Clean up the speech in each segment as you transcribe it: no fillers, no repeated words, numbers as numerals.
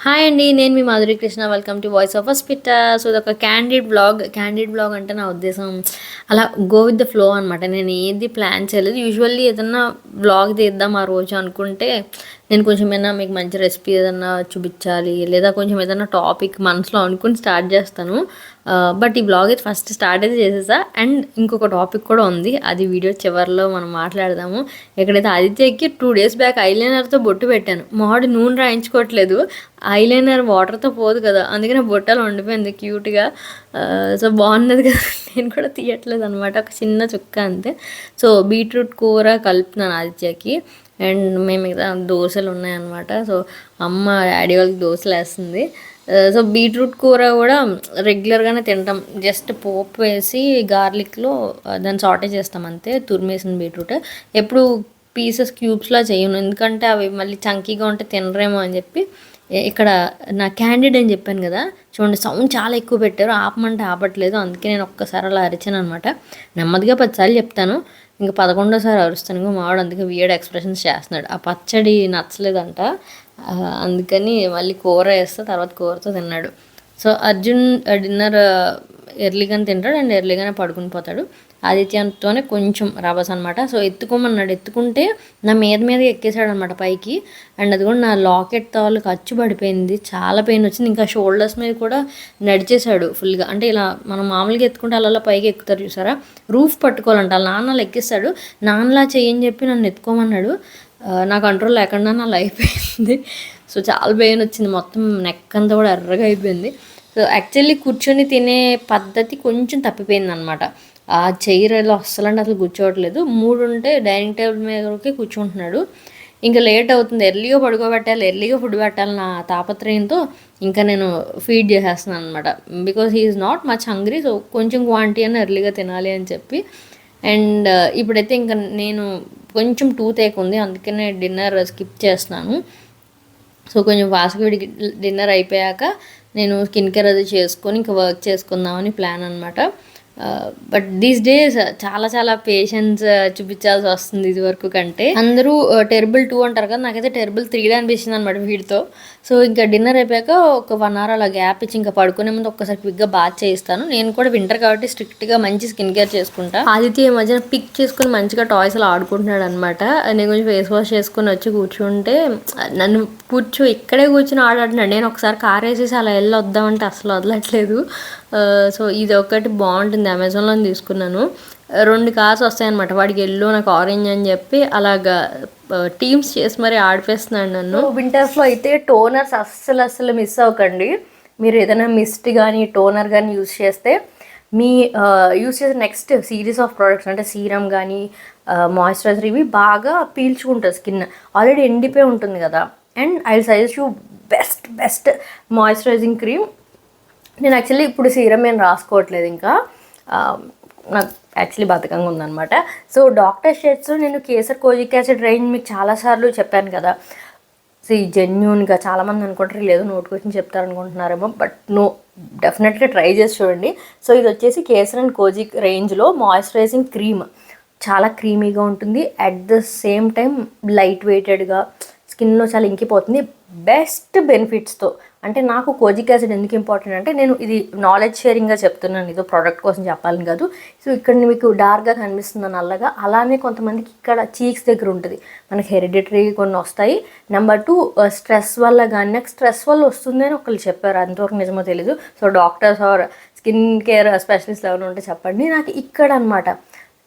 Hi అండి. నేను మీ Madhuri Krishna. Welcome to voice of hospital. So ఇదొక క్యాండిడ్ బ్లాగ్ అంటే నా ఉద్దేశం అలా గో విత్ ద ఫ్లో అనమాట. నేను ఏది ప్లాన్ చేయలేదు. యూజువల్లీ ఏదన్నా వ్లాగ్ తీద్దాం ఆ రోజు అనుకుంటే నేను కొంచెం ఏమైనా మీకు మంచి రెసిపీ ఏదన్నా చూపించాలి, లేదా కొంచెం ఏదైనా టాపిక్ మనసులో అనుకుని స్టార్ట్ చేస్తాను. బట్ ఈ వ్లాగ్ అయితే ఫస్ట్ స్టార్ట్ అయితే చేసేసా. అండ్ ఇంకొక టాపిక్ కూడా ఉంది, అది వీడియో చివరిలో మనం మాట్లాడదాము. ఎక్కడైతే ఆదిత్యకి 2 days బ్యాక్ ఐలైనర్తో బొట్టు పెట్టాను. మొహాడు నూనె రాయించుకోవట్లేదు, ఐలైనర్ వాటర్తో పోదు కదా, అందుకనే బొట్టలు ఉండిపోయింది క్యూట్గా. సో బాగున్నది కదా, నేను కూడా తీయట్లేదు అనమాట, ఒక చిన్న చుక్క అంతే. సో బీట్రూట్ కూర కలుపుతున్నాను ఆదిత్యకి. అండ్ మేము ఇక్కడ దోశలు ఉన్నాయన్నమాట. సో అమ్మ డాడీ వాళ్ళకి దోశలు వేస్తుంది. సో బీట్రూట్ కూర కూడా రెగ్యులర్గానే తింటాం. జస్ట్ పోపు వేసి గార్లిక్లో దాన్ని సాటే చేస్తాం అంతే, తురిమేసిన బీట్రూట్. ఎప్పుడు పీసెస్ క్యూబ్స్లా చేయను, ఎందుకంటే అవి మళ్ళీ చంకీగా ఉంటే తినరేమో అని చెప్పి. ఇక్కడ నా క్యాండిడ్ అని చెప్పాను కదా, చూడండి సౌండ్ చాలా ఎక్కువ పెట్టారు, ఆపమంటే ఆపట్లేదు. అందుకే నేను ఒక్కసారి అలా అరిచాను అనమాట. నెమ్మదిగా 10 సార్లు చెప్తాను, ఇంకా 11వ సారి అరుస్తాను. ఇంకా మావాడు అందుకే వియర్డ్ ఎక్స్ప్రెషన్స్ చేస్తున్నాడు. ఆ పచ్చడి నచ్చలేదంట, అందుకని మళ్ళీ కూర వేస్తే తర్వాత కూరతో తిన్నాడు. సో అర్జున్ డిన్నర్ ఎర్లీగానే తింటాడు అండ్ ఎర్లీగానే పడుకుని పోతాడు. ఆదిత్యంతోనే కొంచెం రభస అనమాట. సో ఎత్తుకోమన్నాడు, ఎత్తుకుంటే నా మీద ఎక్కేసాడు అనమాట పైకి. అండ్ అది కూడా నా లాకెట్ తాలూకు అచ్చు పడిపోయింది, చాలా పెయిన్ వచ్చింది. ఇంకా షోల్డర్స్ మీద కూడా నడిచేశాడు ఫుల్గా. అంటే ఇలా మనం మామూలుగా ఎత్తుకుంటే అలా పైకి ఎక్కుతారు చూసారా, రూఫ్ పట్టుకోవాలంట. వాళ్ళ నాన్న ఎక్కిస్తాడు, నాన్నలా చేయని చెప్పి నన్ను ఎత్తుకోమన్నాడు. నా కంట్రోల్ లేకుండా నా లైఫ్ అయిపోయింది. సో చాలా పెయిన్ వచ్చింది, మొత్తం నెక్ అంతా కూడా ఎర్రగా అయిపోయింది. సో యాక్చువల్లీ కూర్చొని తినే పద్ధతి కొంచెం తప్పిపోయింది అనమాట. ఆ చైర్లో అసలు కూర్చోవట్లేదు. 3 ఉంటే డైనింగ్ టేబుల్ మీదకి కూర్చుంటున్నాడు. ఇంకా లేట్ అవుతుంది, ఎర్లీగా పడుకోబెట్టాలి, ఎర్లీగా ఫుడ్ పెట్టాలి నా తాపత్రయంతో ఇంకా నేను ఫీడ్ చేసేస్తున్నాను అనమాట. Because he is not much hungry. So కొంచెం క్వాంటిటీ అని ఎర్లీగా తినాలి అని చెప్పి. అండ్ ఇప్పుడైతే ఇంకా నేను కొంచెం టూతేక్ ఉంది, అందుకనే డిన్నర్ స్కిప్ చేస్తున్నాను. సో కొంచెం ఫాస్ట్గా డిన్నర్ అయిపోయాక నేను స్కిన్ కేర్ అది చేసుకొని ఇంకా వర్క్ చేసుకుందామని ప్లాన్ అనమాట. బట్ దీస్ డేస్ చాలా పేషెన్స్ చూపించాల్సి వస్తుంది ఇది వరకు కంటే. అందరూ టెర్బుల్ 2 అంటారు కదా, నాకైతే టెర్బుల్ 3 అనిపించింది అనమాట వీటితో. సో ఇంకా డిన్నర్ అయిపోయాక ఒక 1 hour అలా గ్యాప్ ఇచ్చి ఇంకా పడుకునే ముందు ఒక్కసారి క్విక్గా బాత్ చేయిస్తాను. నేను కూడా వింటర్ కాబట్టి స్ట్రిక్ట్గా మంచి స్కిన్ కేర్ చేసుకుంటా. ఆదిత్య ఈ మధ్యన పిక్ చేసుకుని మంచిగా టాయ్స్ అలా ఆడుకుంటున్నాడు అనమాట. నేను కొంచెం ఫేస్ వాష్ చేసుకుని వచ్చి కూర్చుంటే నన్ను ఇక్కడే కూర్చుని ఆడుతున్నాడు. నేను ఒకసారి కార్ వేసేసి అలా వెళ్ళి వద్దామంటే అసలు వదలట్లేదు. సో ఇది ఒకటి బాగుంటుంది, అమెజాన్లో తీసుకున్నాను. 2 కార్స్ వస్తాయన్నమాట, వాడికి ఎల్లో నాకు ఆరెంజ్ అని చెప్పి అలాగా టీమ్స్ చేసి మరి ఆడిపేస్తున్నాడు నన్ను. వింటర్స్లో అయితే టోనర్స్ అస్సలు మిస్ అవ్వకండి. మీరు ఏదైనా మిస్ట్ కానీ టోనర్ కానీ యూజ్ చేస్తే మీ యూజ్ చేసే నెక్స్ట్ సిరీస్ ఆఫ్ ప్రోడక్ట్స్ అంటే సీరం కానీ మాయిశ్చరైజర్ ఇవి బాగా పీల్చుకుంటుంది స్కిన్. ఆల్రెడీ ఎండిపోయి ఉంటుంది కదా. And I suggest you best moisturising cream. నేను యాక్చువల్లీ ఇప్పుడు సీరం ఏం రాసుకోవట్లేదు, ఇంకా నాకు యాక్చువల్లీ బతకంగా ఉందన్నమాట. సో డాక్టర్ షేడ్స్లో నేను కేసర్ కోజిక్ యాసిడ్ రేంజ్ మీకు చాలాసార్లు చెప్పాను కదా. సో ఈ జెన్యూన్గా చాలామంది అనుకుంటారు లేదు నోటుకు వచ్చి చెప్తారనుకుంటున్నారేమో, బట్ నో, డెఫినెట్గా ట్రై చేసి చూడండి. సో ఇది వచ్చేసి కేసర్ అండ్ కోజిక్ రేంజ్లో మాయిశ్చరైజింగ్ క్రీమ్. చాలా క్రీమీగా ఉంటుంది, at the same time light వెయిటెడ్గా స్కిన్లో చాలా ఇంకిపోతుంది, బెస్ట్ బెనిఫిట్స్తో. అంటే నాకు కోజిక్ యాసిడ్ ఎందుకు ఇంపార్టెంట్ అంటే, నేను ఇది నాలెడ్జ్ షేరింగ్గా చెప్తున్నాను, ఇదో ప్రోడక్ట్ కోసం చెప్పాలని కాదు. సో ఇక్కడ మీకు డార్క్గా కనిపిస్తుంది నల్లగా, అలానే కొంతమందికి ఇక్కడ చీక్స్ దగ్గర ఉంటుంది. మనకి హెరిడిటరీ కొన్ని వస్తాయి. నెంబర్ 2 స్ట్రెస్ వల్ల కానీ, నాకు స్ట్రెస్ వల్ల వస్తుంది అని ఒకళ్ళు చెప్పారు, అంతవరకు నిజమో తెలీదు. So doctors are skin care specialist ఎవరు ఉంటే చెప్పండి. నాకు ఇక్కడ అనమాట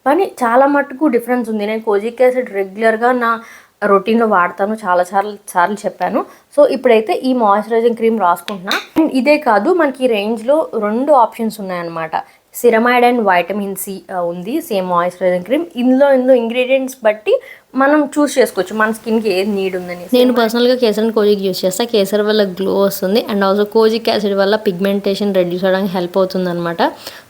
కానీ చాలా మట్టుకు డిఫరెన్స్ ఉంది. నేను కోజిక్ యాసిడ్ రెగ్యులర్గా నా రొటీన్లో వాడతాను, చాలా సార్లు చెప్పాను. సో ఇప్పుడైతే ఈ మాయిశ్చరైజింగ్ క్రీమ్ రాసుకుంటున్నా. అండ్ ఇదే కాదు, మనకి ఈ రేంజ్లో 2 ఆప్షన్స్ ఉన్నాయన్నమాట. సిరమైడ్ అండ్ వైటమిన్ సి ఉంది సేమ్ మాయిశ్చరైజింగ్ క్రీమ్. ఇందులో ఇంగ్రీడియంట్స్ బట్టి మనం చూస్ చేసుకోవచ్చు మన స్కిన్కి ఏది నీడ్ ఉందని. నేను పర్సనల్గా కేసర్ అండ్ కోజిక్ యూస్ చేస్తాను. కేసర్ వల్ల గ్లో వస్తుంది అండ్ ఆల్సో కోజిక్ యాసిడ్ వల్ల పిగ్మెంటేషన్ రెడ్యూస్ అవ్వడానికి హెల్ప్ అవుతుంది అనమాట.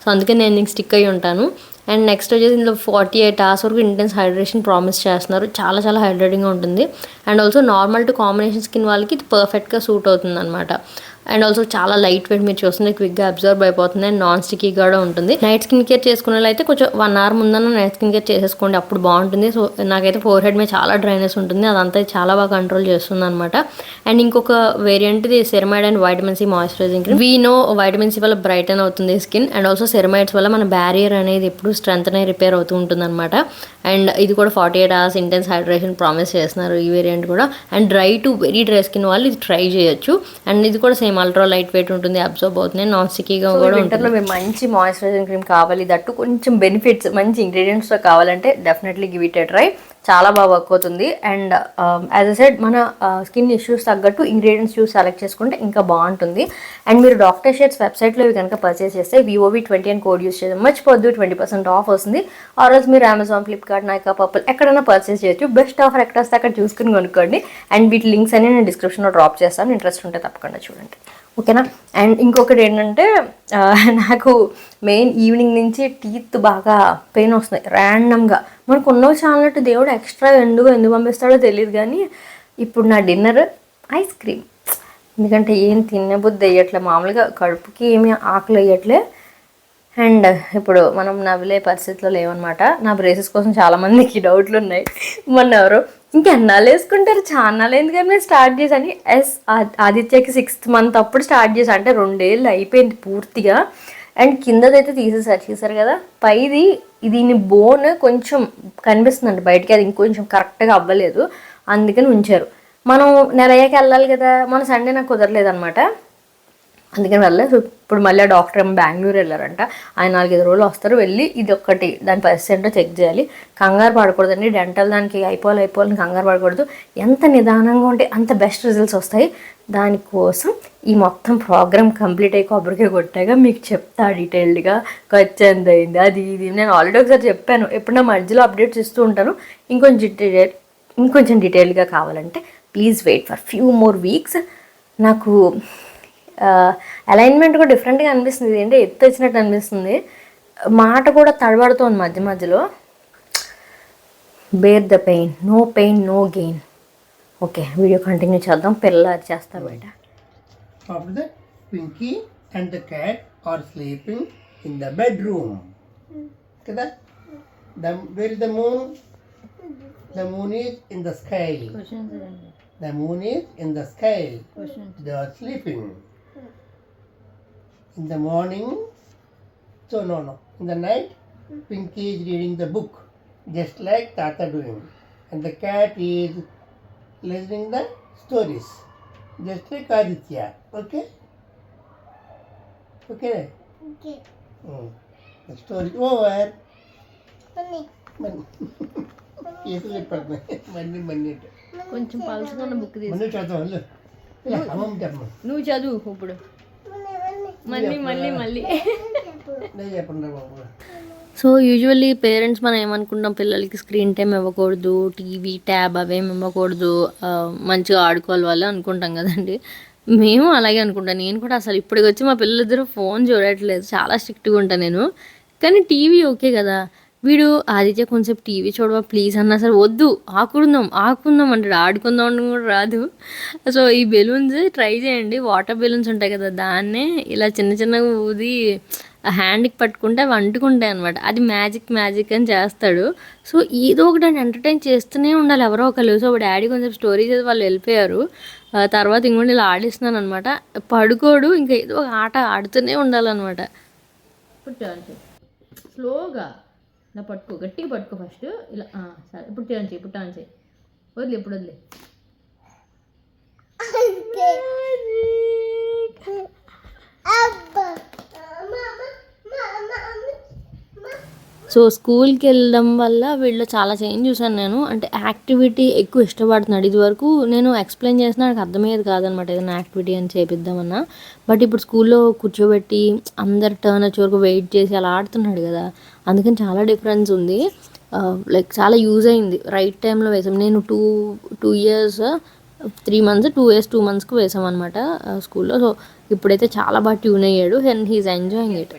సో అందుకే నేను దీనికి స్టిక్ అయ్యి ఉంటాను. అండ్ నెక్స్ట్ వచ్చేసి ఇందులో 48 hours వరకు ఇంటెన్స్ హైడ్రేషన్ ప్రామిస్ చేస్తున్నారు, చాలా హైడ్రేటింగ్గా ఉంటుంది. And also normal to combination skin వాళ్ళకి ఇది పర్ఫెక్ట్గా సూట్ అవుతుంది అనమాట. అండ్ ఆల్సో చాలా లైట్ వెయిట్, మీరు చూస్తుంది క్విక్గా అబ్జర్వ్ అయిపోతుంది అండ్ నాన్ స్టిక్కీ కూడా ఉంటుంది. నైట్ స్కిన్ కేర్ చేసుకునే అయితే కొంచెం 1 hour ముందన్న నైట్ స్కిన్ కేర్ చేసేసుకోండి, అప్పుడు బాగుంటుంది. సో నాకైతే ఫోర్ హెడ్ మీద చాలా డ్రైనెస్ ఉంటుంది, అదంతా చాలా బాగా కంట్రోల్ చేస్తుంది అనమాట. అండ్ ఇంకొక వేరియంట్ ఇది ceramide and vitamin C moisturising cream. We know vitamin C వల్ల బ్రైటన్ అవుతుంది స్కిన్, అండ్ ఆల్సో సెరమైడ్స్ వల్ల మన బ్యారియర్ అనేది ఎప్పుడు స్ట్రెంత్ అనే రిపేర్ అవుతూ ఉంటుంది అనమాట. అండ్ ఇది కూడా 48 hours ఇంటెన్స్ హైడ్రేషన్ ప్రామిస్ చేస్తున్నారు ఈ వేరియంట్ కూడా. And dry to very dry skin వాళ్ళు ఇది ట్రై చేయొచ్చు. అండ్ ఇది కూడా సేమ్ అల్ట్రా లైట్ వెయిట్ ఉంటుంది, అబ్జర్వ్ అవుతుంది, నాన్ స్టిక్కీగా కూడా ఉంటుంది. మీరు మంచి మాయిశ్చరైజింగ్ క్రీమ్ కావాలి, దట్టు కొంచెం బెనిఫిట్స్ మంచి ఇంగ్రీడియంట్స్తో కావాలంటే definitely give it A try, చాలా బాగా వర్క్ అవుతుంది. అండ్ యాజ్ అ సెడ్ మన స్కిన్ ఇష్యూస్ తగ్గట్టు ఇంగ్రీడియంట్స్ చూసి సెలెక్ట్ చేసుకుంటే ఇంకా బాగుంటుంది. అండ్ మీరు డాక్టర్ షేడ్స్ వెబ్సైట్లో ఇవి కనుక పర్చేస్ చేస్తే VOV20 అని కోడ్ యూస్ చేయడం మర్చిపోద్దు, 20% ఆఫ్ వస్తుంది. ఆర్ఎల్స్ మీరు అమెజాన్, ఫ్లిప్కార్ట్, నైకా, పర్పుల్ ఎక్కడైనా పర్చేస్ చేయొచ్చు. బెస్ట్ ఆఫర్ ఎక్కడ వస్తే అక్కడ చూసుకుని కొనుక్కోండి. అండ్ వీటి లింక్స్ అన్ని నేను డిస్క్రిప్షన్లో డ్రాప్ చేస్తాను, ఇంట్రెస్ట్ ఉంటే తప్పకుండా చూడండి, ఓకేనా. అండ్ ఇంకొకటి ఏంటంటే నాకు మెయిన్ ఈవినింగ్ నుంచి టీత్ బాగా పెయిన్ వస్తున్నాయి ర్యాండమ్గా. మనకు ఉన్నవి చాలినట్టు దేవుడు ఎక్స్ట్రా ఎందుకు పంపిస్తాడో తెలియదు, కానీ ఇప్పుడు నా డిన్నర్ ఐస్ క్రీమ్, ఎందుకంటే ఏం తినబుద్ధి వేయట్లే, మామూలుగా కడుపుకి ఏమీ ఆకలి వేయట్లే. అండ్ ఇప్పుడు మనం నవ్వులే పరిస్థితిలో లేవన్నమాట. నా బ్రేసెస్ కోసం చాలామందికి డౌట్లు ఉన్నాయి. మొన్న ఎవరో ఇంకెన్నాళ్ళు వేసుకుంటారు, చాలా ఎందుకని నేను స్టార్ట్ చేశాను. ఆదిత్యకి 6th month అప్పుడు స్టార్ట్ చేశాను, అంటే 2 ఏళ్ళు అయిపోయింది పూర్తిగా. అండ్ కిందదైతే చూసారు కదా, పైది దీని బోన్ కొంచెం కనిపిస్తుందండి బయటికి, అది ఇంకొంచెం కరెక్ట్గా అవ్వలేదు, అందుకని ఉంచారు. మనం నెల అయ్యాక వెళ్ళాలి కదా, మన సండే నాకు కుదరలేదు అనమాట, అందుకని వెళ్ళలేదు. సో ఇప్పుడు మళ్ళీ ఆ డాక్టర్ ఏమో బెంగళూరు వెళ్ళారంట, ఆయన 4-5 రోజులు వస్తారు, వెళ్ళి ఇది ఒక్కటి దాని పర్సెంట్ చెక్ చేయాలి. కంగారు పడకూడదండి, డెంటల్ దానికి అయిపోవాలని కంగారు పడకూడదు. ఎంత నిదానంగా ఉంటే అంత బెస్ట్ రిజల్ట్స్ వస్తాయి. దానికోసం ఈ మొత్తం ప్రోగ్రామ్ కంప్లీట్ అయ్యి కొబ్బరికాయ కొట్టాక మీకు చెప్తా డీటెయిల్డ్గా ఖర్చు ఎంత అయింది అది ఇది. నేను ఆల్రెడీ ఒకసారి చెప్పాను, ఎప్పుడు నా మధ్యలో అప్డేట్స్ ఇస్తూ ఉంటాను. ఇంకొంచెం డీటెయిల్గా కావాలంటే please wait for few more weeks. నాకు అలైన్మెంట్ కూడా డిఫరెంట్గా అనిపిస్తుంది, ఏంటంటే ఎత్తు వచ్చినట్టు అనిపిస్తుంది, మాట కూడా తడబడుతోంది మధ్య మధ్యలో. Bear the pain no gain. Okay, video continue చేద్దాం. పిల్లలు అది చేస్తారు బయట. After that, Pinky and the cat are sleeping in the bedroom. Kada? Where is the moon? The moon is in the sky. The moon is in the sky. They are sleeping. In the morning, no. In the night, Pinky is reading the book, just like Tata doing. And the cat is listening the stories, just like Aditya. Okay? Okay. The story over. ఏదో చెప్పండి మన్ని కొంచెం పలుసుకున్న book మన్ని చదవాలి, నువ్వు చదువు ఇప్పుడు మళ్ళీ చెప్పండి బాబు. So usually parents మనం ఏమనుకుంటాం, పిల్లలకి స్క్రీన్ టైం ఇవ్వకూడదు, టీవీ ట్యాబ్ అవేమి ఇవ్వకూడదు, మంచిగా ఆడుకోవాలి వాళ్ళు అనుకుంటాం కదండి. మేము అలాగే అనుకుంటాం. నేను కూడా అసలు ఇప్పటికి వచ్చి మా పిల్లలిద్దరూ ఫోన్ చూడట్లేదు, చాలా స్ట్రిక్ట్గా ఉంటాను నేను. కానీ టీవీ ఓకే కదా, వీడు ఆదిత్య కొంచెం టీవీ చూడవా ప్లీజ్ అన్నా సరే వద్దు, ఆడుకుందాం అంటాడు, ఆడుకుందాం అని కూడా రాదు. సో ఈ బెలూన్స్ ట్రై చేయండి, వాటర్ బెలూన్స్ ఉంటాయి కదా, దాన్నే ఇలా చిన్నగా ఊది హ్యాండ్కి పట్టుకుంటే అవి అంటుకుంటాయి అనమాట, అది మ్యాజిక్ అని చేస్తాడు. సో ఏదో ఒకటి ఎంటర్టైన్ చేస్తూనే ఉండాలి ఎవరో ఒకరు. సో డాడీ కొంచెం స్టోరీ చేసి వాళ్ళు వెళ్ళిపోయారు, తర్వాత ఇంకోటి ఇలా ఆడిస్తున్నాను అనమాట. పడుకోడు, ఇంకా ఏదో ఒక ఆట ఆడుతూనే ఉండాలన్నమాట. స్లోగా ఇలా పట్టుకో, గట్టిగా పట్టుకో ఫస్ట్ ఇలా, సరే ఇప్పుడు టర్న్ చేయి వదిలే, ఇప్పుడు వదిలే. సో స్కూల్కి వెళ్ళడం వల్ల వీళ్ళు చాలా చేంజ్ చూసాను నేను, అంటే యాక్టివిటీ ఎక్కువ ఇష్టపడుతున్నాడు. ఇది వరకు నేను ఎక్స్ప్లెయిన్ చేసినా నాకు అర్థమయ్యేది కాదనమాట, ఏదైనా యాక్టివిటీ అని చేపిద్దామన్నా. బట్ ఇప్పుడు స్కూల్లో కూర్చోబెట్టి అందరు టర్న్ వచ్చే వరకు వెయిట్ చేసి అలా ఆడుతున్నాడు కదా, అందుకని చాలా డిఫరెన్స్ ఉంది. లైక్ చాలా యూజ్ అయింది, రైట్ టైంలో వేసాం. నేను 2 years 3 months 2 years 2 monthsకి వేసాం అనమాట స్కూల్లో. సో ఇప్పుడైతే చాలా బాగా ట్యూన్ అయ్యాడు and he's enjoying it.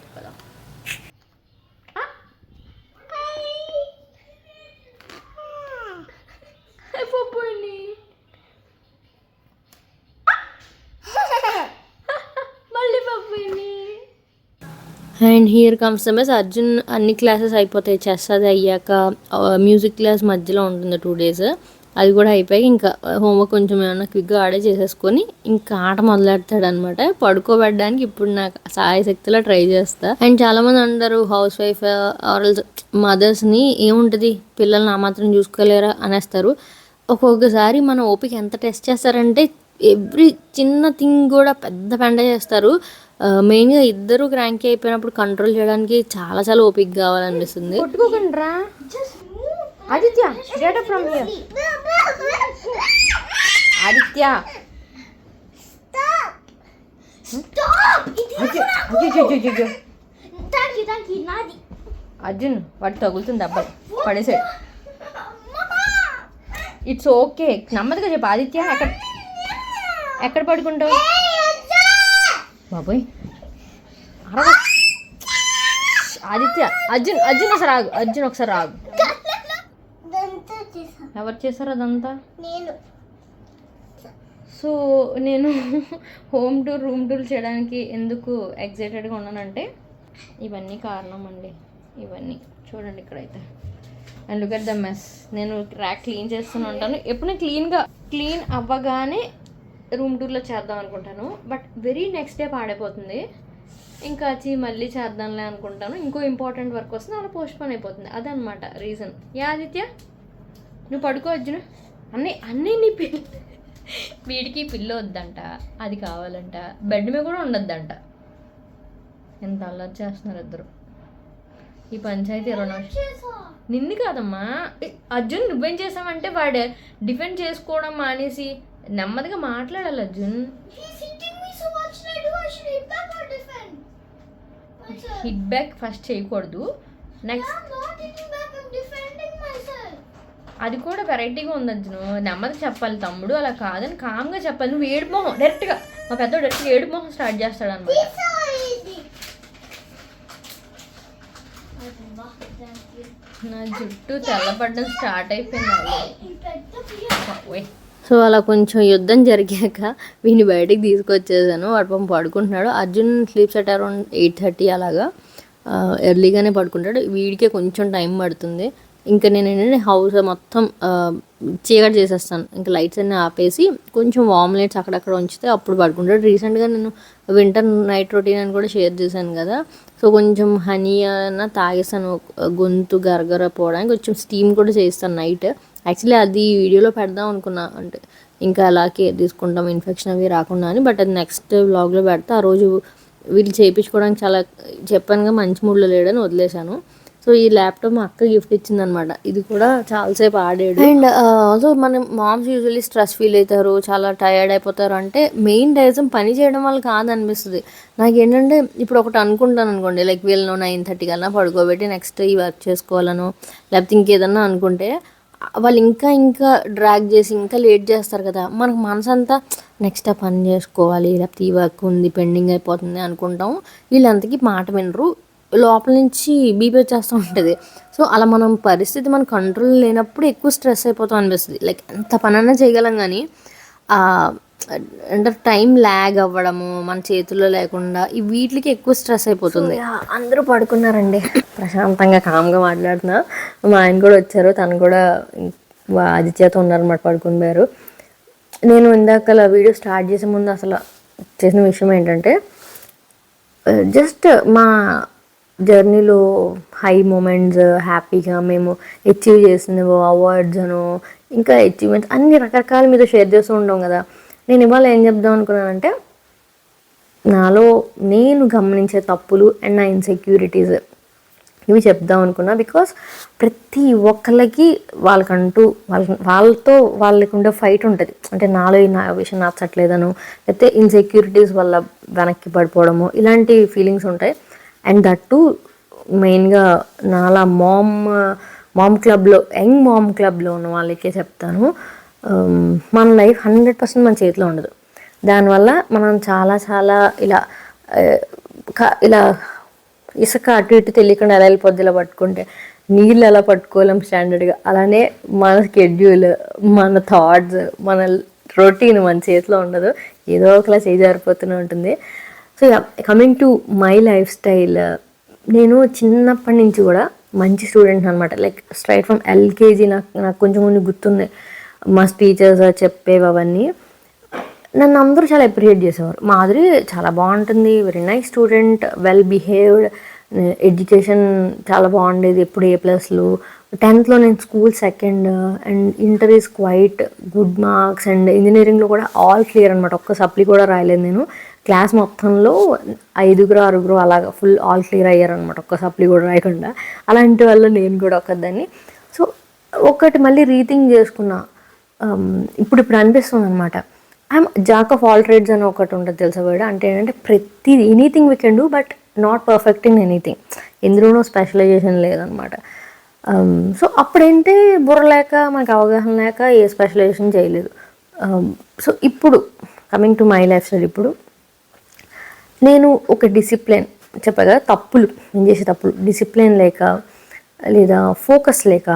And here comes the mess Arjun అన్ని క్లాసెస్ అయిపోతాయి. చెస్ అది అయ్యాక మ్యూజిక్ క్లాస్ మధ్యలో ఉంటుంది 2 days. అది కూడా అయిపోయి ఇంకా హోంవర్క్ కొంచెం ఏమన్నా క్విక్గా ఆడే చేసేసుకొని ఇంకా ఆట మొదలెడతాడు అనమాట. పడుకోబెట్టడానికి ఇప్పుడు నాకు సాయశక్తిలో ట్రై చేస్తా. అండ్ చాలామంది అంటారు హౌస్ వైఫ్ ఆర్ మదర్స్ని ఏముంటుంది పిల్లల్ని ఆ మాత్రం చూసుకోలేరా అనేస్తారు. ఒక్కొక్కసారి మన ఓపిక ఎంత టెస్ట్ చేస్తారంటే ఎవ్రీ చిన్న థింగ్ కూడా పెద్ద పెండ చేస్తారు. మెయిన్గా ఇద్దరు క్రాంకీ అయిపోయినప్పుడు కంట్రోల్ చేయడానికి చాలా చాలా ఓపిక కావాలనిపిస్తుంది. కొట్టుకోకండిరా Aditya, get up from here. Aditya Arjun వాడు తగులుతుంది అబ్బాయి పడేసాడు. ఇట్స్ ఓకే, నెమ్మదిగా చెప్పు. ఆదిత్య ఎక్కడ పడుకుంటావు బాబోయ్? ఆదిత్య అర్జున్ ఒకసారి రాగు. ఒకసారి రాగు. ఎవరు చేశారు అదంతా? సో నేను హోమ్ టూర్ రూమ్ టూర్ చేయడానికి ఎందుకు ఎగ్జైటెడ్గా ఉన్నానంటే ఇవన్నీ కారణం అండి. ఇవన్నీ చూడండి ఇక్కడైతే. And look at the mess. నేను ర్యాక్ క్లీన్ చేస్తూనే ఉంటాను. ఎప్పుడు క్లీన్ అవ్వగానే రూమ్ టూర్లో చేద్దాం అనుకుంటాను. బట్ వెరీ నెక్స్ట్ డే పాడైపోతుంది. ఇంకా మళ్ళీ చేద్దాంలే అనుకుంటాను. ఇంకో ఇంపార్టెంట్ వర్క్ వస్తుంది, అలా పోస్ట్పోన్ అయిపోతుంది. అదనమాట రీజన్. ఆదిత్య నువ్వు పడుకో. అర్జున్ అన్నీ నీ వీడికి పిల్ల వద్దంట, అది కావాలంట, బెడ్ మీద కూడా ఉండొద్దంట. ఎంత అల్లరి చేస్తున్నారు ఇద్దరు. ఈ పంచాయతీ 20 నిన్ను కాదమ్మా అర్జున్, నువ్వేం చేసావంటే వాడు డిఫెండ్ చేసుకోవడం మానేసి నెమ్మదిగా మాట్లాడాలి. అర్జున్ హిట్ బ్యాక్ ఫస్ట్ చేయకూడదు. నెక్స్ట్ అది కూడా వెరైటీగా ఉంది అర్జున్. నెమ్మదిగా చెప్పాలి తమ్ముడు, అలా కాదని కామ్గా చెప్పాలి. నువ్వు ఏడు మొహం డైరెక్ట్గా, మా పెద్ద డైరెక్ట్గా ఏడు మొహం స్టార్ట్ చేస్తాడు అనమాట. నా జుట్టు తెల్లపడడం స్టార్ట్ అయిపోయింది. సో అలా కొంచెం యుద్ధం జరిగాక వీడిని బయటికి తీసుకొచ్చేసాను. వాడు పాపం పడుకుంటున్నాడు. అర్జున్ స్లీప్స్ అట్ అరౌండ్ 8:30 అలాగా. ఎర్లీగానే పడుకుంటాడు. వీడికే కొంచెం టైం పడుతుంది. ఇంకా నేను ఏంటంటే హౌస్ మొత్తం చీకటి చేసేస్తాను. ఇంకా లైట్స్ అన్నీ ఆపేసి కొంచెం వామ్ లైట్స్ అక్కడక్కడ ఉంచితే అప్పుడు పడుకుంటాడు. రీసెంట్గా నేను వింటర్ నైట్ రొటీన్ అని కూడా షేర్ చేశాను కదా. సో కొంచెం హనీ అన్న తాగేస్తాను గొంతు గరగర పోవడానికి. కొంచెం స్టీమ్ కూడా చేస్తాను నైట్. యాక్చువల్లీ అది వీడియోలో పెడదాం అనుకున్నా, అంటే ఇంకా అలా కేర్ తీసుకుంటాం ఇన్ఫెక్షన్ అవి రాకుండా అని. బట్ అది నెక్స్ట్ వ్లాగ్లో పెడతా. ఆ రోజు వీళ్ళు చేయించుకోవడానికి చాలా చెప్పానుగా మంచి మూడ్లో లేడని వదిలేశాను. సో ఈ ల్యాప్టాప్ మా అక్క గిఫ్ట్ ఇచ్చిందనమాట. ఇది కూడా చాలాసేపు ఆడాడు. అండ్ ఆల్సో మన మామ్స్ యూజువల్లీ స్ట్రెస్ ఫీల్ అవుతారు, చాలా టయర్డ్ అయిపోతారు. అంటే మెయిన్ రీజన్ పని చేయడం వల్ల కాదనిపిస్తుంది నాకేంటంటే. ఇప్పుడు ఒకటి అనుకుంటాను అనుకోండి, లైక్ వీళ్ళను 9:30 కన్నా పడుకోబెట్టి నెక్స్ట్ ఈ వర్క్ చేసుకోవాలను, లేకపోతే ఇంకేదన్నా అనుకుంటే వాళ్ళు ఇంకా డ్రాగ్ చేసి ఇంకా లేట్ చేస్తారు కదా. మనకు మనసు అంతా నెక్స్ట్ ఆ పని చేసుకోవాలి, లేకపోతే ఈ వర్క్ ఉంది పెండింగ్ అయిపోతుంది అనుకుంటాం. వీళ్ళంతకీ మాట వినరు, లోపల నుంచి బీపీ వచ్చేస్తూ ఉంటుంది. సో అలా మనం పరిస్థితి మన కంట్రోల్ లేనప్పుడు ఎక్కువ స్ట్రెస్ అయిపోతాం అనిపిస్తుంది. లైక్ ఎంత పనైనా చేయగలం కానీ అంటే టైం ల్యాగ్ అవ్వడము మన చేతుల్లో లేకుండా ఈ వీటికి ఎక్కువ స్ట్రెస్ అయిపోతుంది. అందరూ పడుకున్నారండి. ప్రశాంతంగా కామ్గా మాట్లాడుతున్నా. మా ఆయన కూడా వచ్చారు, తను కూడా ఆదిత్యతో ఉన్నారన్నమాట, పడుకుని పోయారు. నేను ఇందాక వీడియో స్టార్ట్ చేసే ముందు అసలు చేసిన విషయం ఏంటంటే జస్ట్ మా జర్నీలో హై మూమెంట్స్, హ్యాపీగా మేము అచీవ్ చేసినవో అవార్డ్స్ అను ఇంకా అచీవ్మెంట్స్ అన్ని రకరకాల మీద షేర్ చేస్తూ ఉంటాం కదా. నేను ఇవాళ ఏం చెప్దాం అనుకున్నానంటే నాలో నేను గమనించే తప్పులు అండ్ నా ఇన్సెక్యూరిటీస్ ఇవి చెప్దాం అనుకున్నా. బికాస్ ప్రతి ఒక్కళ్ళకి వాళ్ళతో వాళ్ళకి ఉండే ఫైట్ ఉంటుంది. అంటే నాలో ఈ విషయం నచ్చట్లేదను, లేకపోతే ఇన్సెక్యూరిటీస్ వల్ల వెనక్కి పడిపోవడము, ఇలాంటి ఫీలింగ్స్ ఉంటాయి. అండ్ దట్టు మెయిన్గా నాలా మామ్ క్లబ్లో యంగ్ మామ్ క్లబ్లో ఉన్న వాళ్ళకే చెప్తాను. మన లైఫ్ 100% మన చేతిలో ఉండదు. దానివల్ల మనం చాలా ఇలా ఇసుక అటు ఇటు తెలియకుండా ఎలా వెళ్ళిపోద్ది, ఇలా పట్టుకుంటే నీళ్ళు ఎలా పట్టుకోలేం స్టాండర్డ్గా, అలానే మన స్కెడ్యూల్, మన థాట్స్, మన రొటీన్ మన చేతిలో ఉండదు. ఏదో ఒకలా చేజారిపోతూనే ఉంటుంది. So coming to my life style, నేను చిన్నప్పటి నుంచి కూడా మంచి స్టూడెంట్ అనమాట. లైక్ స్ట్రైట్ ఫ్రమ్ ఎల్కేజీ నాకు కొంచెం కొన్ని గుర్తున్నాయి. మా టీచర్స్ చెప్పేవి అవన్నీ నన్ను అందరూ చాలా అప్రిషియేట్ చేసేవారు. మాధురి చాలా బాగుంటుంది, very nice student, well behaved, education చాలా బాగుండేది, ఎప్పుడు A+లు. 10th నేను school second and inter is quite good marks and ఇంజనీరింగ్లో కూడా ఆల్ క్లియర్ అనమాట. ఒక్క సప్లీ కూడా రాయలేదు నేను. క్లాస్ మొత్తంలో 5-6 అలాగా ఫుల్ ఆల్ క్లియర్ అయ్యారనమాట, ఒక్క సప్లీ కూడా రాయకుండా. అలాంటి వల్ల నేను కూడా ఒకదాన్ని. సో ఒకటి మళ్ళీ రీథింక్ చేసుకున్నా. ఇప్పుడు అనిపిస్తుంది అనమాట, I'm jack of all trades అని ఒకటి ఉంటుంది తెలుసా వేడ. అంటే ఏంటంటే ప్రతి anything we can do but not perfect in anything. ఎందులోనూ స్పెషలైజేషన్ లేదనమాట. సో అప్పుడేంటే బుర్ర లేక మనకు అవగాహన లేక ఏ స్పెషలైజేషన్ చేయలేదు. సో ఇప్పుడు coming to my lifestyle, ఇప్పుడు నేను ఒక డిసిప్లిన్ చెప్పా కదా, తప్పులు నేను చేసే తప్పులు డిసిప్లిన్ లేక లేదా ఫోకస్ లేక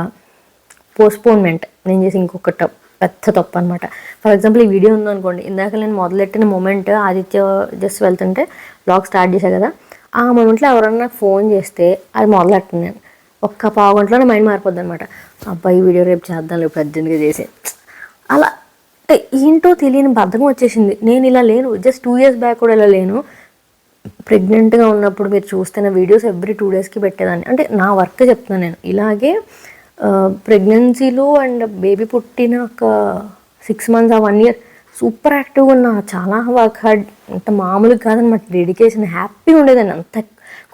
పోస్ట్పోన్మెంట్ నేను చేసి ఇంకొక పెద్ద తప్పు అనమాట. ఫర్ ఎగ్జాంపుల్ ఈ వీడియో ఉందనుకోండి, ఇందాక నేను మొదలెట్టిన మూమెంట్ ఆదిత్య జస్ట్ వెళ్తుంటే బ్లాగ్ స్టార్ట్ చేశా కదా, ఆ మూమెంట్లో ఎవరన్నా నాకు ఫోన్ చేస్తే అది మొదలెట్టాను నేను. ఒక్క పావు గంటలో నా మైండ్ మారిపోద్ది అనమాట. అబ్బాయి ఈ వీడియో రేపు చేద్దాం, రేపు అర్జెంట్గా చేసి అలా ఏంటో తెలియని బద్ధకం వచ్చేసింది. నేను ఇలా లేను, జస్ట్ 2 years బ్యాక్ కూడా ఇలా లేను. ప్రెగ్నెంట్గా ఉన్నప్పుడు మీరు చూస్తున్న వీడియోస్ ఎవ్రీ 2 daysకి పెట్టేదాన్ని. అంటే నా వర్క్ చెప్తున్నాను నేను. ఇలాగే ప్రెగ్నెన్సీలో అండ్ బేబీ పుట్టిన ఒక 6 months 1 year సూపర్ యాక్టివ్గా ఉన్నా, చాలా వర్క్ హార్డ్, అంత మామూలుగా కాదనమాట, డెడికేషన్, హ్యాపీగా ఉండేదాన్ని. అంత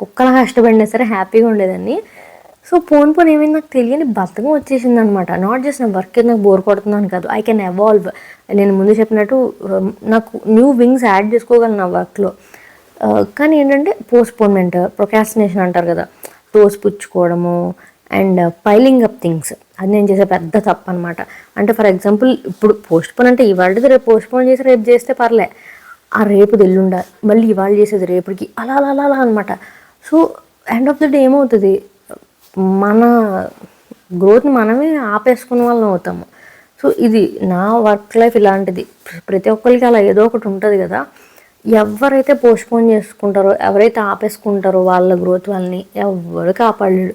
కుక్కలా కష్టపడినా సరే హ్యాపీగా ఉండేదాన్ని. సో పోను ఏమైంది నాకు తెలియని బద్ధకం వచ్చేసింది అనమాట. నాట్ జస్ట్ నా వర్క్ నాకు బోర్ కొడుతున్నాను కాదు, ఐ కెన్ ఎవాల్వ్. నేను ముందు చెప్పినట్టు నాకు న్యూ వింగ్స్ యాడ్ చేసుకోగలను నా వర్క్లో. కానీ ఏంటంటే పోస్ట్పోన్మెంట్, ప్రొకాస్టినేషన్ అంటారు కదా, తోసిపుచ్చుకోవడము అండ్ పైలింగ్ అప్ థింగ్స్, అది నేను చేసే పెద్ద తప్పు అనమాట. అంటే ఫర్ ఎగ్జాంపుల్ ఇప్పుడు పోస్ట్పోన్ అంటే ఇవాళది రేపు పోస్ట్పోన్ చేసి రేపు చేస్తే పర్లే, ఆ రేపుది ఎల్లుండా మళ్ళీ ఇవాళ చేసేది రేపటికి అలా అలా అలా అలా అనమాట. So end of the day ఏమవుతుంది, మన గ్రోత్ని మనమే ఆపేసుకునే వాళ్ళం అవుతాము. సో ఇది నా వర్క్ లైఫ్ ఇలాంటిది. ప్రతి ఒక్కరికి అలా ఏదో ఒకటి ఉంటుంది కదా. ఎవరైతే పోస్ట్పోన్ చేసుకుంటారో, ఎవరైతే ఆపేసుకుంటారో వాళ్ళ గ్రోత్ వాళ్ళని ఎవరు కాపాడలేడు.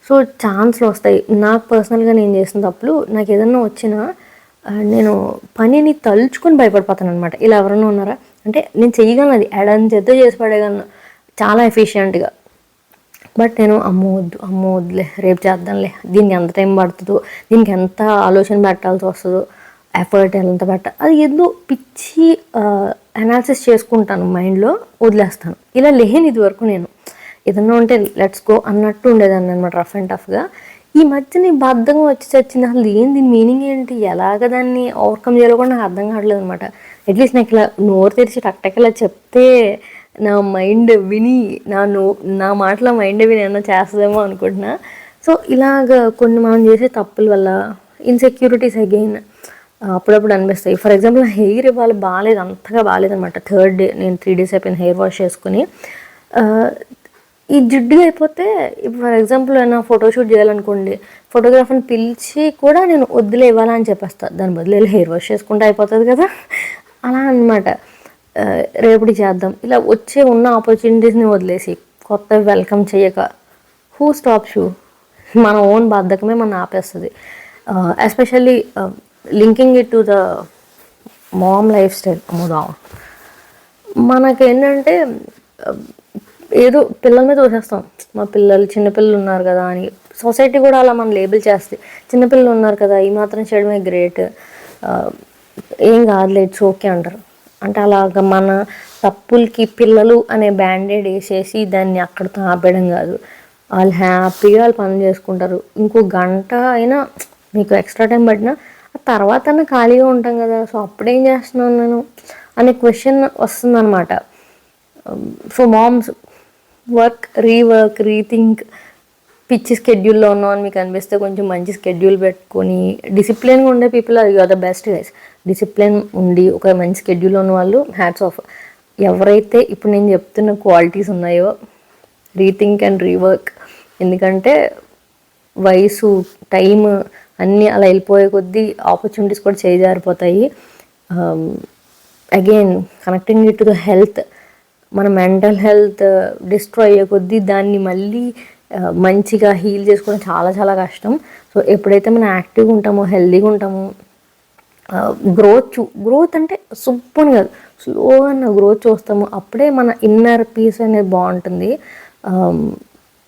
సో ఛాన్స్లు వస్తాయి. నాకు పర్సనల్గా నేను చేసిన తప్పులు, నాకు ఏదన్నా వచ్చినా నేను పనిని తలుచుకొని భయపడిపోతాను అనమాట. ఇలా ఎవరైనా ఉన్నారా అంటే నేను చెయ్యగలను, అది ఎడని చేద్దో చేసి పడేయగలను చాలా ఎఫిషియెంట్గా. బట్ నేను అమ్మో వద్దులే రేపు చేద్దాంలే, దీనికి ఎంత టైం పడుతుందో, దీనికి ఎంత ఆలోచన పెట్టాల్సి వస్తుందో, ఎఫర్ట్ ఎంత పెట్టాలి, అది ఏదో పిచ్చి అనాలిసిస్ చేసుకుంటాను మైండ్లో, వదిలేస్తాను. ఇలా లేని ఇది వరకు నేను ఏదన్నా ఉంటే లెట్స్ గో అన్నట్టు ఉండేదాన్ని అనమాట, రఫ్ అండ్ టఫ్గా. ఈ మధ్య నీ బద్ధంగా వచ్చి చచ్చింది. అసలు ఏంది దీని మీనింగ్ ఏంటి, ఎలాగ దాన్ని ఓవర్కమ్ చేయాలో కూడా నాకు అర్థం కావట్లేదు అనమాట. అట్లీస్ట్ నాకు ఇలా నోరు తెరిచి టక్టకలా చెప్తే నా మైండ్ విని నా మాటలో మైండ్ విని ఏమన్నా చేస్తుందేమో అనుకుంటున్నా. సో ఇలాగ కొన్ని మనం చేసే తప్పుల వల్ల ఇన్సెక్యూరిటీస్ అగైన్ అప్పుడప్పుడు అనిపిస్తాయి. ఫర్ ఎగ్జాంపుల్ నా హెయిర్ ఇవాళ బాగాలేదు, అంతగా బాగాలేదనమాట. 3rd day నేను 3 days అయిపోయింది హెయిర్ వాష్ చేసుకుని. ఈ జిడ్డుగా అయిపోతే ఇప్పుడు ఫర్ ఎగ్జాంపుల్ ఏమైనా ఫోటోషూట్ చేయాలనుకోండి, ఫోటోగ్రాఫర్ని పిలిచి కూడా నేను వద్దులే ఇవ్వాలా అని చెప్పేస్తాను. దాని బదులు హెయిర్ వాష్ చేసుకుంటే అయిపోతుంది కదా, అలా అనమాట. రేపటి చేద్దాం, ఇలా వచ్చే ఉన్న ఆపర్చునిటీస్ని వదిలేసి కొత్తవి వెల్కమ్ చేయక హూ స్టాప్స్ యూ, మన ఓన్ బద్ధకమే మనం ఆపేస్తుంది. Especially linking it to the mom lifestyle. అమ్ముదాం మనకేంటంటే ఏదో పిల్లల మీద తోసేస్తాం, మా పిల్లలు చిన్నపిల్లలు ఉన్నారు కదా అని. సొసైటీ కూడా అలా మనం లేబుల్ చేస్తే, చిన్నపిల్లలు ఉన్నారు కదా ఈ మాత్రం చేయడమే గ్రేట్, ఏం కాదులే ఇట్స్ ఓకే అంటారు. అంటే అలాగ మన తప్పులకి పిల్లలు అనే బ్యాండేడ్ వేసేసి దాన్ని అక్కడితో ఆపేయడం కాదు. వాళ్ళు హ్యాపీగా వాళ్ళు పనులు చేసుకుంటారు. ఇంకో గంట అయినా మీకు ఎక్స్ట్రా టైం పట్టినా ఆ తర్వాత ఖాళీగా ఉంటాం కదా, సో అప్పుడేం చేస్తున్నాను నేను అనే క్వశ్చన్ వస్తుందన్నమాట. So moms work, rethink. పిచ్చి స్కెడ్యూల్లో ఉన్నాం అని మీకు అనిపిస్తే కొంచెం మంచి స్కెడ్యూల్ పెట్టుకొని డిసిప్లిన్గా ఉండే people are you are the best guys. Discipline ఉండి ఒక మంచి స్కెడ్యూల్ ఉన్న వాళ్ళు హ్యాట్స్ ఆఫ్. ఎవరైతే ఇప్పుడు నేను చెప్తున్న క్వాలిటీస్ ఉన్నాయో రీథింక్ అండ్ రీవర్క్, ఎందుకంటే వయసు టైం అన్నీ అలా వెళ్ళిపోయే కొద్దీ ఆపర్చునిటీస్ కూడా చేజారిపోతాయి. Again connecting it to the health, మన మెంటల్ హెల్త్ డిస్ట్రాయ్ అయ్యే కొద్దీ దాన్ని మళ్ళీ మంచిగా హీల్ చేసుకోవడం చాలా చాలా కష్టం. సో ఎప్పుడైతే మనం యాక్టివ్గా ఉంటామో, హెల్తీగా ఉంటామో, గ్రోత్ అంటే సూపర్ కాదు, స్లోగా గ్రోత్ చూస్తాము, అప్పుడే మన ఇన్నర్ పీస్ అనేది బాగుంటుంది.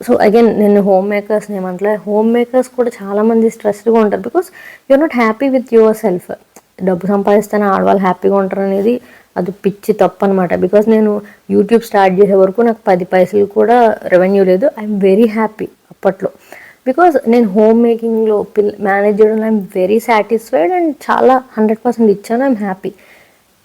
సో అగైన్ నేను హోమ్ మేకర్స్ని ఏమంటలే, హోమ్ మేకర్స్ కూడా చాలామంది స్ట్రెస్డ్గా ఉంటారు because you're not happy with yourself. డబ్బు సంపాదిస్తేనే ఆడవాళ్ళు హ్యాపీగా ఉంటారు అనేది అది పిచ్చి తప్పు అనమాట. బికాస్ నేను యూట్యూబ్ స్టార్ట్ చేసే వరకు నాకు 10 పైసలు కూడా రెవెన్యూ లేదు. ఐఎమ్ వెరీ హ్యాపీ అప్పట్లో, బికాజ్ నేను హోమ్ మేకింగ్లో మేనేజ్ చేయడంలో ఐఎమ్ వెరీ సాటిస్ఫైడ్ అండ్ చాలా 100% ఇచ్చాను. I'm happy.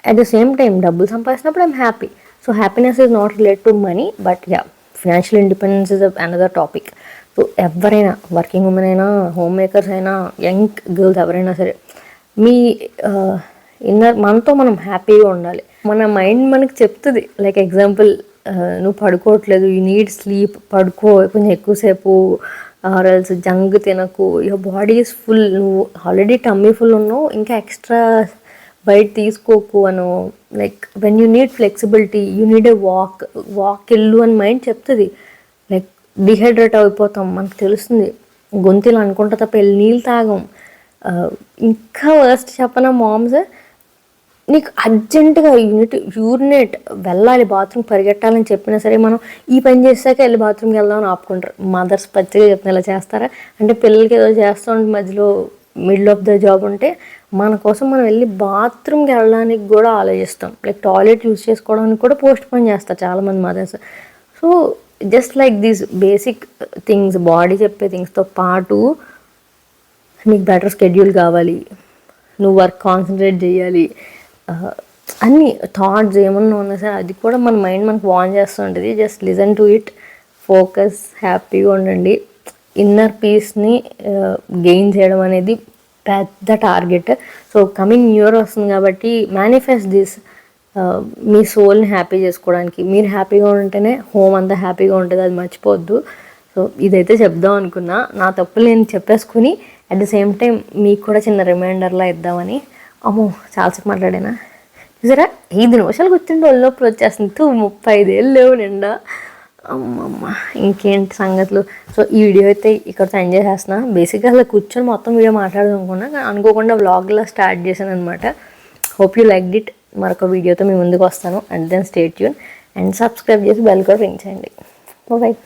At the same time డబ్బులు సంపాదించినప్పుడు I'm happy. So happiness is not related to money, but yeah, financial independence is another topic. So ఎవరైనా, working women అయినా, home makers అయినా, young girls ఎవరైనా సరే, మీ inner మనతో మనం హ్యాపీగా ఉండాలి. మన మైండ్ మనకి చెప్తుంది, లైక్ ఎగ్జాంపుల్, నువ్వు పడుకోవట్లేదు, యూ నీడ్ స్లీప్, పడుకో కొంచెం ఎక్కువసేపు, ఆర్ఎల్స్ జంక్ తినకు, యువర్ బాడీ ఈజ్ ఫుల్, నువ్వు ఆల్రెడీ టమ్మీ ఫుల్ ఉన్నావు, ఇంకా ఎక్స్ట్రా బయట తీసుకోకు అను. Like when you need flexibility, you need a walk వెళ్ళు అని మైండ్ చెప్తుంది. లైక్ డిహైడ్రేట్ అయిపోతాం, మనకు తెలుస్తుంది, గొంతులు అనుకుంటా తప్ప వెళ్ళి నీళ్ళు తాగం. ఇంకా వర్స్ట్ చెప్పనా మామ్స్, నీకు అర్జెంటుగా యూరినేట్ వెళ్ళాలి, బాత్రూమ్ పరిగెట్టాలని చెప్పినా సరే మనం ఈ పని చేసాక వెళ్ళి బాత్రూమ్కి వెళ్దామని ఆపుకుంటారు. మదర్స్ పచ్చిగా చెప్తున్నా ఇలా చేస్తారా అంటే, పిల్లలకి ఏదో చేస్తూ ఉంటే మధ్యలో మిడిల్ ఆఫ్ ద జాబ్ ఉంటే మన కోసం మనం వెళ్ళి బాత్రూమ్కి వెళ్ళడానికి కూడా ఆలోచిస్తాం. లైక్ టాయిలెట్ యూజ్ చేసుకోవడానికి కూడా పోస్ట్ పోన్ చేస్తారు చాలామంది mothers. So just like these basic things, body చెప్పే థింగ్స్తో పాటు నీకు బెటర్ స్కెడ్యూల్ కావాలి, నువ్వు వర్క్ కాన్సన్ట్రేట్ చేయాలి, అన్ని థాట్స్ ఏమన్నా ఉన్నా సరే అది కూడా మన మైండ్ మనకు వార్న్ చేస్తుంటుంది. Just listen to it, focus, హ్యాపీగా ఉండండి. ఇన్నర్ పీస్ని గెయిన్ చేయడం అనేది పెద్ద target. So coming new year వస్తుంది కాబట్టి మేనిఫెస్ట్ దిస్, మీ సోల్ని హ్యాపీ చేసుకోవడానికి. మీరు హ్యాపీగా ఉంటేనే హోమ్ అంతా హ్యాపీగా ఉంటుంది, అది మర్చిపోవద్దు. సో ఇదైతే చెప్దాం అనుకున్నా, నా తప్పులు నేను చెప్పేసుకుని అట్ ద సేమ్ టైం మీకు కూడా చిన్న రిమైండర్లా ఇద్దామని. అమ్మో చాలాసేపు మాట్లాడానా చూసారా, 5 నిమిషాలు కూర్చుంటే ఒళ్ళొప్పుడు వచ్చేస్తుంది. 35 ఏళ్ళు లేవు నిండా. అమ్మమ్మ ఇంకేంటి సంగతులు. సో ఈ వీడియో అయితే ఇక్కడతో ఎంజాయ్ చేస్తున్నా. బేసిక్గా అసలు కూర్చొని మొత్తం వీడియో మాట్లాడదాం అనుకున్నా, కానీ అనుకోకుండా వ్లాగ్లా స్టార్ట్ చేశాను అనమాట. Hope you like it. మరొక వీడియోతో మీ ముందుకు వస్తాను. And then stay tune and subscribe చేసి బెల్ కూడా రింగ్ చేయండి. బాయ్.